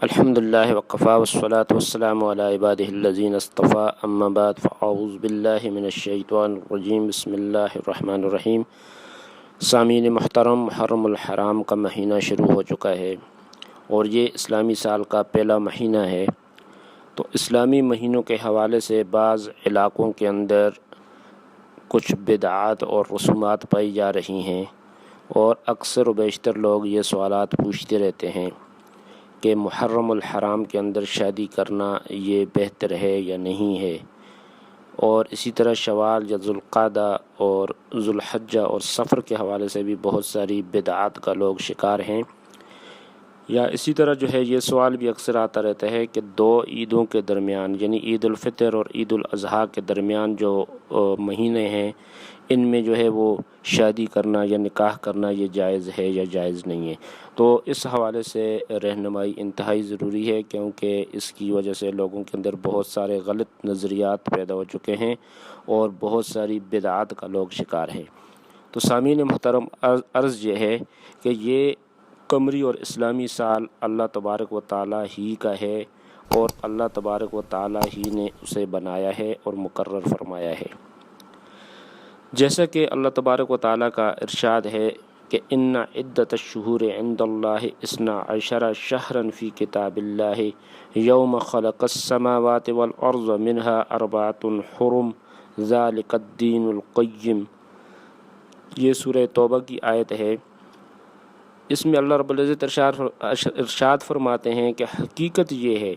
الحمدللہ وقفا والصلاة والسلام علی عبادہ الذین اصطفیٰ اما بعد فاعوذ باللہ من الشیطان الرجیم بسم اللہ الرحمن الرحیم۔ سامعین محترم، محرم الحرام کا مہینہ شروع ہو چکا ہے اور یہ اسلامی سال کا پہلا مہینہ ہے۔ تو اسلامی مہینوں کے حوالے سے بعض علاقوں کے اندر کچھ بدعات اور رسومات پائی جا رہی ہیں، اور اکثر و بیشتر لوگ یہ سوالات پوچھتے رہتے ہیں کہ محرم الحرام کے اندر شادی کرنا یہ بہتر ہے یا نہیں ہے، اور اسی طرح شوال یا ذوالقعدہ اور ذوالحجہ اور سفر کے حوالے سے بھی بہت ساری بدعات کا لوگ شکار ہیں۔ یا اسی طرح یہ سوال بھی اکثر آتا رہتا ہے کہ دو عیدوں کے درمیان، یعنی عید الفطر اور عید الاضحیٰ کے درمیان جو مہینے ہیں، ان میں وہ شادی کرنا یا نکاح کرنا یہ جائز ہے یا جائز نہیں ہے۔ تو اس حوالے سے رہنمائی انتہائی ضروری ہے، کیونکہ اس کی وجہ سے لوگوں کے اندر بہت سارے غلط نظریات پیدا ہو چکے ہیں اور بہت ساری بدعات کا لوگ شکار ہیں۔ تو سامعین محترم، عرض یہ ہے کہ یہ قمری اور اسلامی سال اللہ تبارک و تعالیٰ ہی کا ہے، اور اللہ تبارک و تعالیٰ ہی نے اسے بنایا ہے اور مقرر فرمایا ہے۔ جیسا کہ اللہ تبارک و تعالیٰ کا ارشاد ہے کہ ان عدت الشہور عند اللہ 12 شہرا فی کتاب اللہ یوم خلق السماوات والارض منها 4 حرم ذالک الدین القیم۔ یہ سورہ توبہ کی آیت ہے۔ اس میں اللہ رب العزت ارشاد فرماتے ہیں کہ حقیقت یہ ہے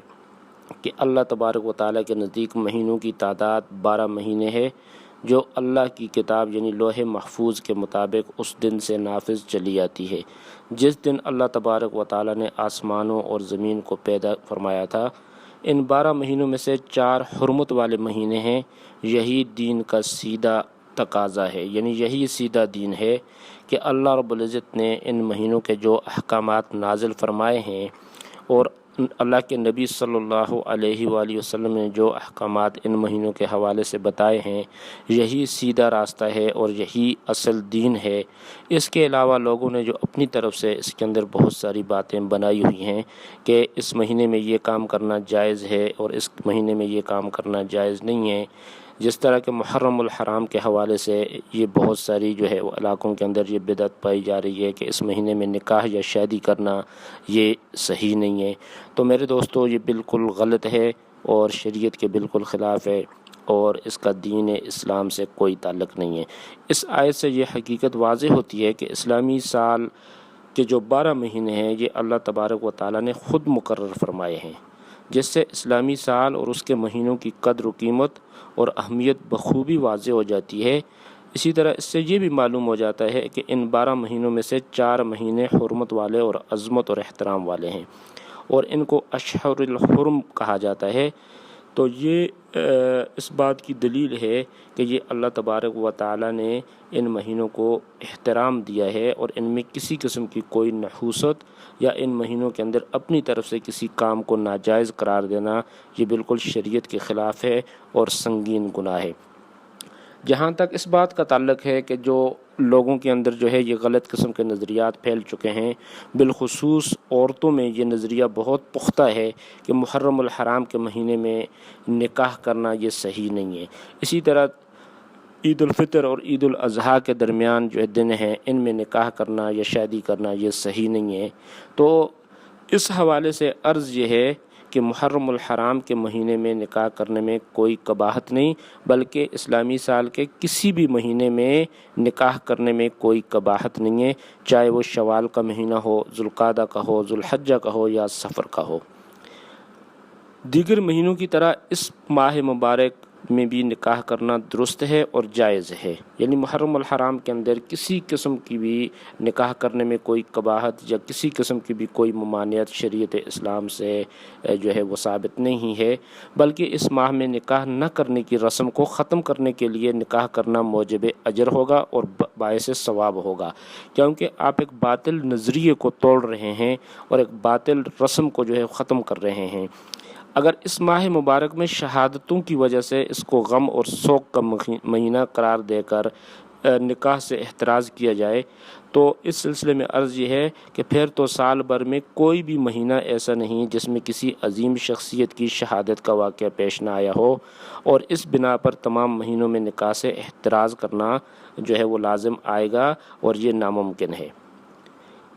کہ اللہ تبارک و تعالیٰ کے نزدیک مہینوں کی تعداد 12 مہینے ہے، جو اللہ کی کتاب یعنی لوح محفوظ کے مطابق اس دن سے نافذ چلی آتی ہے جس دن اللہ تبارک و تعالیٰ نے آسمانوں اور زمین کو پیدا فرمایا تھا۔ ان 12 مہینوں میں سے 4 حرمت والے مہینے ہیں۔ یہی دین کا سیدھا تقاضا ہے، یعنی یہی سیدھا دین ہے کہ اللہ رب العزت نے ان مہینوں کے جو احکامات نازل فرمائے ہیں اور اللہ کے نبی صلی اللہ علیہ وآلہ وسلم نے جو احکامات ان مہینوں کے حوالے سے بتائے ہیں، یہی سیدھا راستہ ہے اور یہی اصل دین ہے۔ اس کے علاوہ لوگوں نے جو اپنی طرف سے اس کے اندر بہت ساری باتیں بنائی ہوئی ہیں کہ اس مہینے میں یہ کام کرنا جائز ہے اور اس مہینے میں یہ کام کرنا جائز نہیں ہے، جس طرح کہ محرم الحرام کے حوالے سے یہ بہت ساری وہ علاقوں کے اندر یہ بدعت پائی جا رہی ہے کہ اس مہینے میں نکاح یا شادی کرنا یہ صحیح نہیں ہے۔ تو میرے دوستو، یہ بالکل غلط ہے اور شریعت کے بالکل خلاف ہے، اور اس کا دین اسلام سے کوئی تعلق نہیں ہے۔ اس آیت سے یہ حقیقت واضح ہوتی ہے کہ اسلامی سال کے جو 12 مہینے ہیں یہ اللہ تبارک و تعالیٰ نے خود مقرر فرمائے ہیں، جس سے اسلامی سال اور اس کے مہینوں کی قدر و قیمت اور اہمیت بخوبی واضح ہو جاتی ہے۔ اسی طرح اس سے یہ بھی معلوم ہو جاتا ہے کہ ان 12 مہینوں میں سے 4 مہینے حرمت والے اور عظمت اور احترام والے ہیں، اور ان کو اشہر الحرم کہا جاتا ہے۔ تو یہ اس بات کی دلیل ہے کہ یہ اللہ تبارک و تعالیٰ نے ان مہینوں کو احترام دیا ہے، اور ان میں کسی قسم کی کوئی نحوست یا ان مہینوں کے اندر اپنی طرف سے کسی کام کو ناجائز قرار دینا یہ بالکل شریعت کے خلاف ہے اور سنگین گناہ ہے۔ جہاں تک اس بات کا تعلق ہے کہ جو لوگوں کے اندر یہ غلط قسم کے نظریات پھیل چکے ہیں، بالخصوص عورتوں میں یہ نظریہ بہت پختہ ہے کہ محرم الحرام کے مہینے میں نکاح کرنا یہ صحیح نہیں ہے۔ اسی طرح عید الفطر اور عید الاضحیٰ کے درمیان دن ہیں، ان میں نکاح کرنا یا شادی کرنا یہ صحیح نہیں ہے۔ تو اس حوالے سے عرض یہ ہے کہ محرم الحرام کے مہینے میں نکاح کرنے میں کوئی قباحت نہیں، بلکہ اسلامی سال کے کسی بھی مہینے میں نکاح کرنے میں کوئی قباحت نہیں ہے، چاہے وہ شوال کا مہینہ ہو، ذوالقعدہ کا ہو، ذوالحجہ کا ہو یا سفر کا ہو۔ دیگر مہینوں کی طرح اس ماہ مبارک میں بھی نکاح کرنا درست ہے اور جائز ہے، یعنی محرم الحرام کے اندر کسی قسم کی بھی نکاح کرنے میں کوئی قباحت یا کسی قسم کی بھی کوئی ممانعت شریعت اسلام سے وہ ثابت نہیں ہے، بلکہ اس ماہ میں نکاح نہ کرنے کی رسم کو ختم کرنے کے لیے نکاح کرنا موجب اجر ہوگا اور باعث ثواب ہوگا، کیونکہ آپ ایک باطل نظریے کو توڑ رہے ہیں اور ایک باطل رسم کو ختم کر رہے ہیں۔ اگر اس ماہ مبارک میں شہادتوں کی وجہ سے اس کو غم اور سوگ کا مہینہ قرار دے کر نکاح سے احتراز کیا جائے تو اس سلسلے میں عرض یہ ہے کہ پھر تو سال بھر میں کوئی بھی مہینہ ایسا نہیں جس میں کسی عظیم شخصیت کی شہادت کا واقعہ پیش نہ آیا ہو، اور اس بنا پر تمام مہینوں میں نکاح سے احتراز کرنا جو ہے وہ لازم آئے گا اور یہ ناممکن ہے۔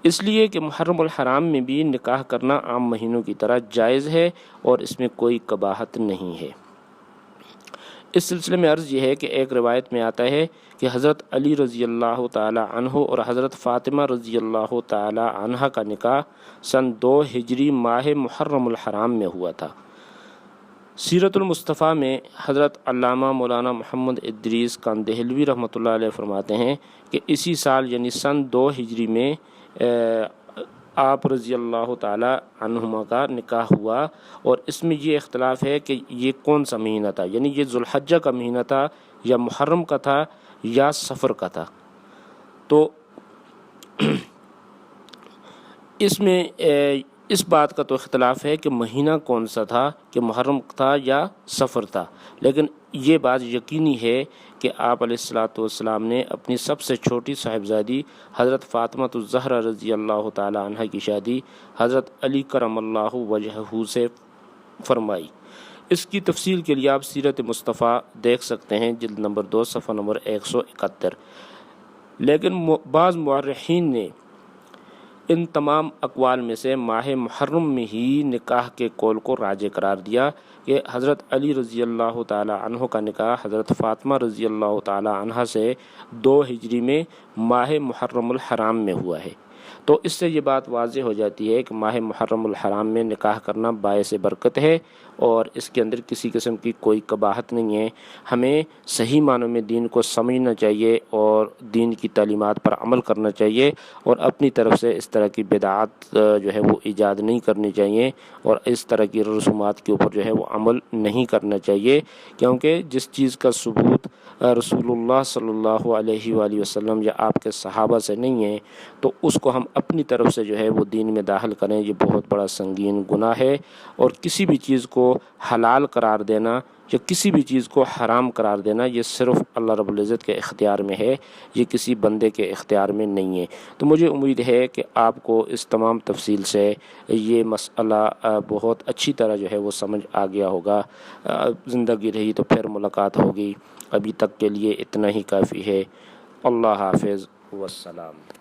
اس لیے کہ محرم الحرام میں بھی نکاح کرنا عام مہینوں کی طرح جائز ہے اور اس میں کوئی قباحت نہیں ہے۔ اس سلسلے میں عرض یہ ہے کہ ایک روایت میں آتا ہے کہ حضرت علی رضی اللہ تعالی عنہ اور حضرت فاطمہ رضی اللہ تعالی عنہ کا نکاح سن 2 ہجری ماہ محرم الحرام میں ہوا تھا۔ سیرت المصطفیٰ میں حضرت علامہ مولانا محمد ادریس کاندہلوی رحمۃ اللہ علیہ فرماتے ہیں کہ اسی سال یعنی سن 2 ہجری میں آپ رضی اللہ تعالی عنہما کا نکاح ہوا، اور اس میں یہ اختلاف ہے کہ یہ کون سا مہینہ تھا، یعنی یہ ذوالحجہ کا مہینہ تھا یا محرم کا تھا یا صفر کا تھا۔ تو اس میں اس بات کا تو اختلاف ہے کہ مہینہ کون سا تھا، کہ محرم تھا یا صفر تھا، لیکن یہ بات یقینی ہے کہ آپ علیہ الصلوۃ والسلام نے اپنی سب سے چھوٹی صاحبزادی حضرت فاطمہ الزہرا رضی اللہ تعالی عنہ کی شادی حضرت علی کرم اللہ وجہہ سے فرمائی۔ اس کی تفصیل کے لیے آپ سیرت مصطفیٰ دیکھ سکتے ہیں، جلد نمبر 2 صفحہ نمبر 171۔ لیکن بعض مورخین نے ان تمام اقوال میں سے ماہ محرم میں ہی نکاح کے قول کو راجح قرار دیا کہ حضرت علی رضی اللہ تعالی عنہ کا نکاح حضرت فاطمہ رضی اللہ تعالی عنہ سے 2 ہجری میں ماہ محرم الحرام میں ہوا ہے۔ تو اس سے یہ بات واضح ہو جاتی ہے کہ ماہ محرم الحرام میں نکاح کرنا باعث برکت ہے اور اس کے اندر کسی قسم کی کوئی قباحت نہیں ہے۔ ہمیں صحیح معنوں میں دین کو سمجھنا چاہیے اور دین کی تعلیمات پر عمل کرنا چاہیے، اور اپنی طرف سے اس طرح کی بدعات جو ہے وہ ایجاد نہیں کرنی چاہیے، اور اس طرح کی رسومات کے اوپر جو ہے وہ عمل نہیں کرنا چاہیے، کیونکہ جس چیز کا ثبوت رسول اللہ صلی اللہ علیہ وآلہ وسلم یا آپ کے صحابہ سے نہیں ہے تو اس کو ہم اپنی طرف سے جو ہے وہ دین میں داخل کریں، یہ بہت بڑا سنگین گناہ ہے۔ اور کسی بھی چیز کو حلال قرار دینا یا کسی بھی چیز کو حرام قرار دینا یہ صرف اللہ رب العزت کے اختیار میں ہے، یہ کسی بندے کے اختیار میں نہیں ہے۔ تو مجھے امید ہے کہ آپ کو اس تمام تفصیل سے یہ مسئلہ بہت اچھی طرح جو ہے وہ سمجھ آ گیا ہوگا۔ زندگی رہی تو پھر ملاقات ہوگی، ابھی تک کے لیے اتنا ہی کافی ہے۔ اللہ حافظ والسلام۔